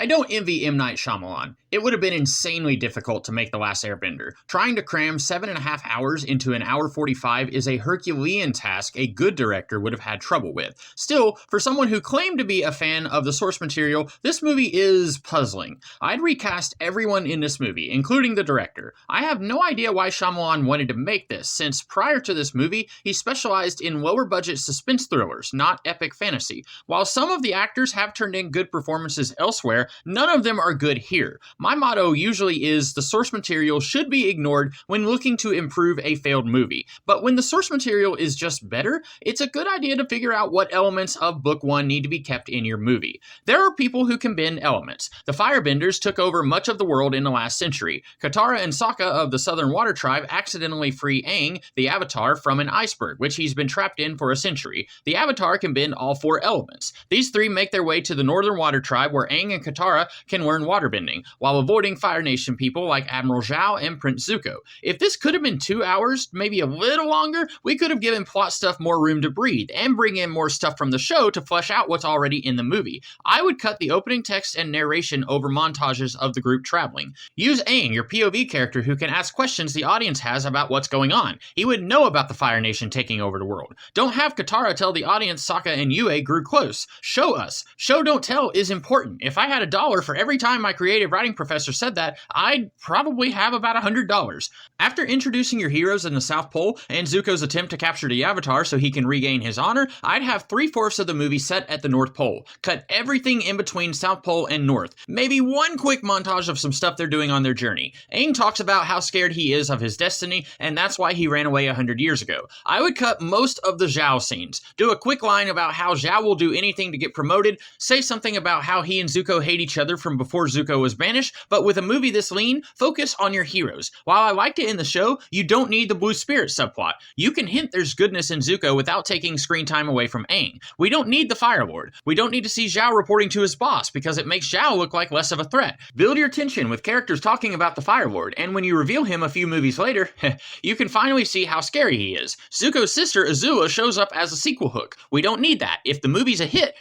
I don't envy M. Night Shyamalan. It would have been insanely difficult to make The Last Airbender. Trying to cram 7.5 hours into an hour 45 is a Herculean task a good director would have had trouble with. Still, for someone who claimed to be a fan of the source material, this movie is puzzling. I'd recast everyone in this movie, including the director. I have no idea why Shyamalan wanted to make this, since prior to this movie, he specialized in lower-budget suspense thrillers, not epic fantasy. While some of the actors have turned in good performances elsewhere, none of them are good here. My motto usually is the source material should be ignored when looking to improve a failed movie. But when the source material is just better, it's a good idea to figure out what elements of book one need to be kept in your movie. There are people who can bend elements. The Firebenders took over much of the world in the last century. Katara and Sokka of the Southern Water Tribe accidentally free Aang, the Avatar, from an iceberg, which he's been trapped in for a century. The Avatar can bend all 4 elements. These 3 make their way to the Northern Water Tribe, where Aang and Katara can learn waterbending, while avoiding Fire Nation people like Admiral Zhao and Prince Zuko. If this could have been 2 hours, maybe a little longer, we could have given plot stuff more room to breathe, and bring in more stuff from the show to flesh out what's already in the movie. I would cut the opening text and narration over montages of the group traveling. Use Aang, your POV character, who can ask questions the audience has about what's going on. He would know about the Fire Nation taking over the world. Don't have Katara tell the audience Sokka and Yue grew close. Show us. Show don't tell is important. If I had $1 for every time my creative writing professor said that, I'd probably have about $100. After introducing your heroes in the South Pole and Zuko's attempt to capture the Avatar so he can regain his honor, I'd have 3/4 of the movie set at the North Pole. Cut everything in between South Pole and North. Maybe one quick montage of some stuff they're doing on their journey. Aang talks about how scared he is of his destiny, and that's why he ran away 100 years ago. I would cut most of the Zhao scenes. Do a quick line about how Zhao will do anything to get promoted, say something about how he and Zuko hate each other from before Zuko was banished, but with a movie this lean, focus on your heroes. While I liked it in the show, you don't need the Blue Spirit subplot. You can hint there's goodness in Zuko without taking screen time away from Aang. We don't need the Fire Lord. We don't need to see Zhao reporting to his boss because it makes Zhao look like less of a threat. Build your tension with characters talking about the Fire Lord, and when you reveal him a few movies later, you can finally see how scary he is. Zuko's sister Azula shows up as a sequel hook. We don't need that. If the movie's a hit,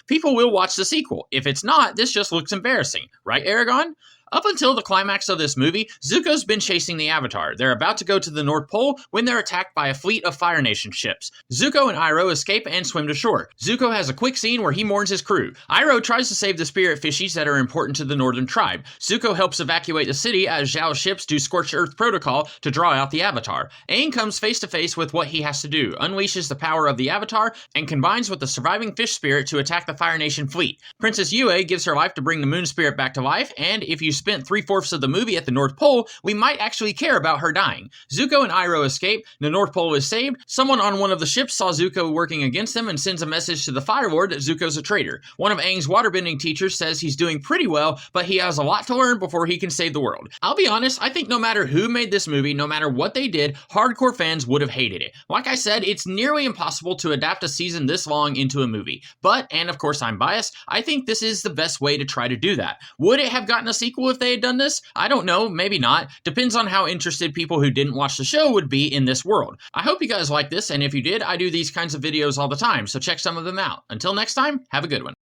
people will watch the sequel. If it's not, this just looks embarrassing. Right, Aragon? Up until the climax of this movie, Zuko's been chasing the Avatar. They're about to go to the North Pole when they're attacked by a fleet of Fire Nation ships. Zuko and Iroh escape and swim to shore. Zuko has a quick scene where he mourns his crew. Iroh tries to save the spirit fishies that are important to the Northern Tribe. Zuko helps evacuate the city as Zhao's ships do Scorched Earth protocol to draw out the Avatar. Aang comes face to face with what he has to do, unleashes the power of the Avatar, and combines with the surviving fish spirit to attack the Fire Nation fleet. Princess Yue gives her life to bring the Moon Spirit back to life, and if you spent 3/4 of the movie at the North Pole, we might actually care about her dying. Zuko and Iroh escape, the North Pole is saved, someone on one of the ships saw Zuko working against them and sends a message to the Fire Lord that Zuko's a traitor. One of Aang's waterbending teachers says he's doing pretty well, but he has a lot to learn before he can save the world. I'll be honest, I think no matter who made this movie, no matter what they did, hardcore fans would have hated it. Like I said, it's nearly impossible to adapt a season this long into a movie. But, and of course I'm biased, I think this is the best way to try to do that. Would it have gotten a sequel if they had done this? I don't know, maybe not. Depends on how interested people who didn't watch the show would be in this world. I hope you guys like this, and if you did, I do these kinds of videos all the time, so check some of them out. Until next time, have a good one.